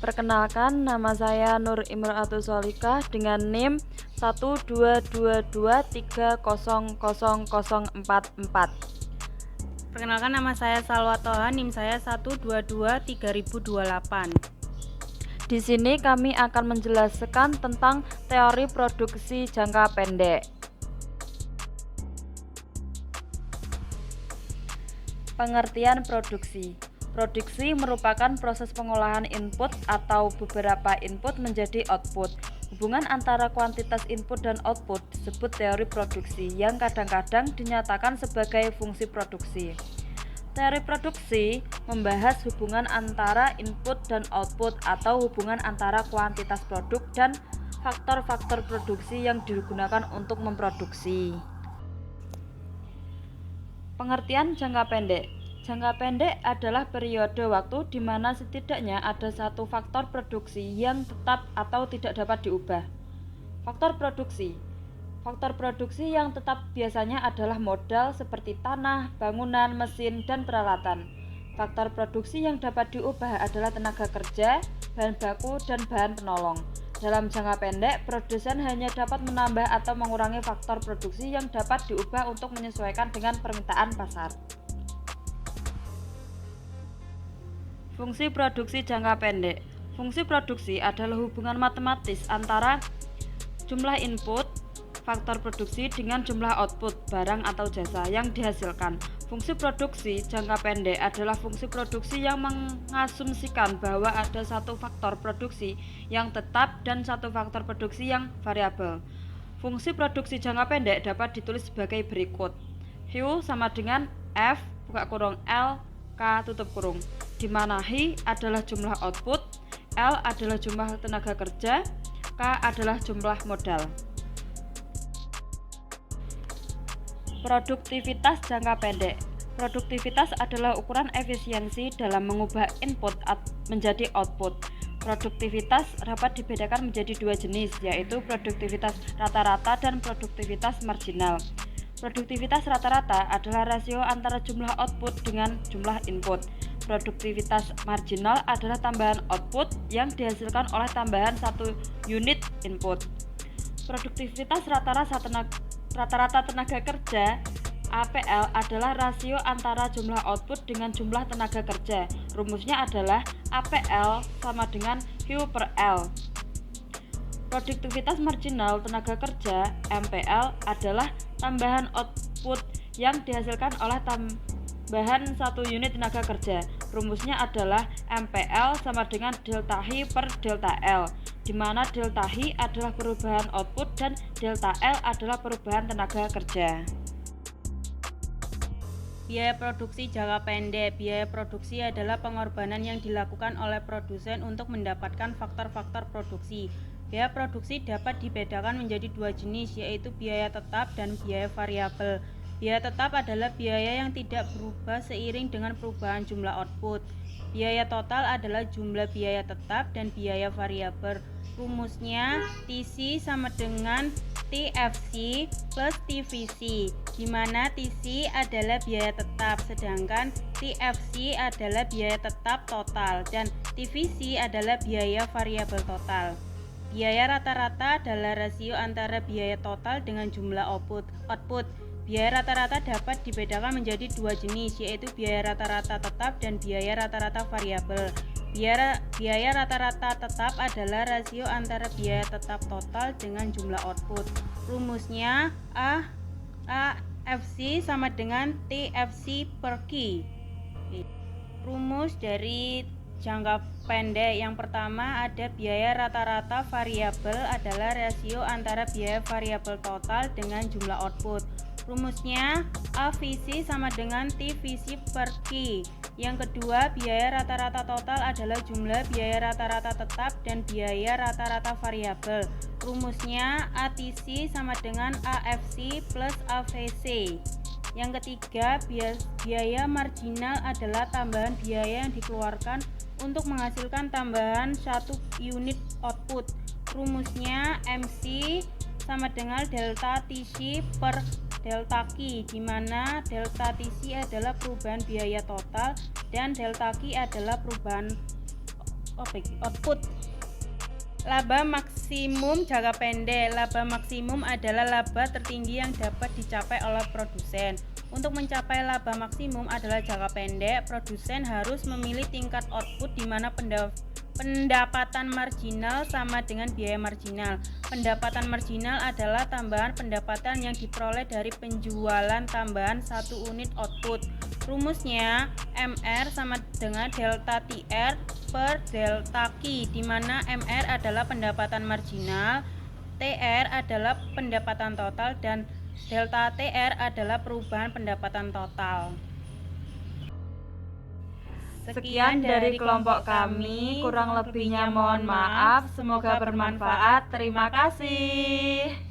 Perkenalkan, nama saya Nur Imro'atus Solikah dengan NIM 12223000044. Perkenalkan, nama saya Salwa Toha, NIM saya 1223028. Di sini kami akan menjelaskan tentang teori produksi jangka pendek. Pengertian produksi. Produksi merupakan proses pengolahan input atau beberapa input menjadi output. Hubungan antara kuantitas input dan output disebut teori produksi yang kadang-kadang dinyatakan sebagai fungsi produksi. Teori produksi membahas hubungan antara input dan output atau hubungan antara kuantitas produk dan faktor-faktor produksi yang digunakan untuk memproduksi. Pengertian jangka pendek. Jangka pendek adalah periode waktu di mana setidaknya ada satu faktor produksi yang tetap atau tidak dapat diubah. Faktor produksi. Faktor produksi yang tetap biasanya adalah modal seperti tanah, bangunan, mesin, dan peralatan. Faktor produksi yang dapat diubah adalah tenaga kerja, bahan baku, dan bahan penolong. Dalam jangka pendek, produsen hanya dapat menambah atau mengurangi faktor produksi yang dapat diubah untuk menyesuaikan dengan permintaan pasar. Fungsi produksi jangka pendek. Fungsi produksi adalah hubungan matematis antara jumlah input, faktor produksi dengan jumlah output, barang atau jasa yang dihasilkan. Fungsi produksi jangka pendek adalah fungsi produksi yang mengasumsikan bahwa ada satu faktor produksi yang tetap dan satu faktor produksi yang variabel. Fungsi produksi jangka pendek dapat ditulis sebagai berikut. Q sama dengan F buka kurung L K tutup kurung, di mana H adalah jumlah output, L adalah jumlah tenaga kerja, K adalah jumlah modal. Produktivitas jangka pendek. Produktivitas adalah ukuran efisiensi dalam mengubah input menjadi output. Produktivitas dapat dibedakan menjadi dua jenis, yaitu produktivitas rata-rata dan produktivitas marginal. Produktivitas rata-rata adalah rasio antara jumlah output dengan jumlah input. Produktivitas marginal adalah tambahan output yang dihasilkan oleh tambahan satu unit input. Produktivitas rata-rata tenaga kerja APL adalah rasio antara jumlah output dengan jumlah tenaga kerja. Rumusnya adalah APL sama dengan Q per L. Produktivitas marginal tenaga kerja MPL adalah tambahan output yang dihasilkan oleh tambahan satu unit tenaga kerja. Rumusnya adalah MPL sama dengan delta H per delta L, di mana delta H adalah perubahan output dan delta L adalah perubahan tenaga kerja. Biaya produksi jangka pendek. Biaya produksi adalah pengorbanan yang dilakukan oleh produsen untuk mendapatkan faktor-faktor produksi. Biaya produksi dapat dibedakan menjadi dua jenis, yaitu biaya tetap dan biaya variabel. Biaya tetap adalah biaya yang tidak berubah seiring dengan perubahan jumlah output. Biaya total adalah jumlah biaya tetap dan biaya variabel. Rumusnya TC sama dengan TFC plus TVC, di mana TC adalah biaya tetap, sedangkan TFC adalah biaya tetap total dan TVC adalah biaya variabel total. Biaya rata-rata adalah rasio antara biaya total dengan jumlah output. Biaya rata-rata dapat dibedakan menjadi dua jenis, yaitu biaya rata-rata tetap dan biaya rata-rata variabel. Biaya rata-rata tetap adalah rasio antara biaya tetap total dengan jumlah output. Rumusnya AFC sama dengan TFC per Q. Rumus dari jangka pendek yang pertama ada biaya rata-rata variabel adalah rasio antara biaya variabel total dengan jumlah output. Rumusnya AVC sama dengan TVC per Q. Yang kedua, biaya rata-rata total adalah jumlah biaya rata-rata tetap dan biaya rata-rata variabel. Rumusnya ATC sama dengan AFC plus AVC. Yang ketiga, biaya marginal adalah tambahan biaya yang dikeluarkan untuk menghasilkan tambahan satu unit output. Rumusnya MC sama dengan delta TC per delta Q, di mana delta TC adalah perubahan biaya total dan delta Q adalah perubahan output. Laba maksimum jangka pendek. Laba maksimum adalah laba tertinggi yang dapat dicapai oleh produsen. Untuk mencapai laba maksimum adalah jangka pendek, produsen harus memilih tingkat output di mana pendapatan marginal sama dengan biaya marginal. Pendapatan marginal adalah tambahan pendapatan yang diperoleh dari penjualan tambahan satu unit output. Rumusnya MR sama dengan delta TR per delta Q, di mana MR adalah pendapatan marginal, TR adalah pendapatan total, dan delta TR adalah perubahan pendapatan total. Sekian dari kelompok kami, kurang lebihnya mohon maaf, semoga bermanfaat. Terima kasih.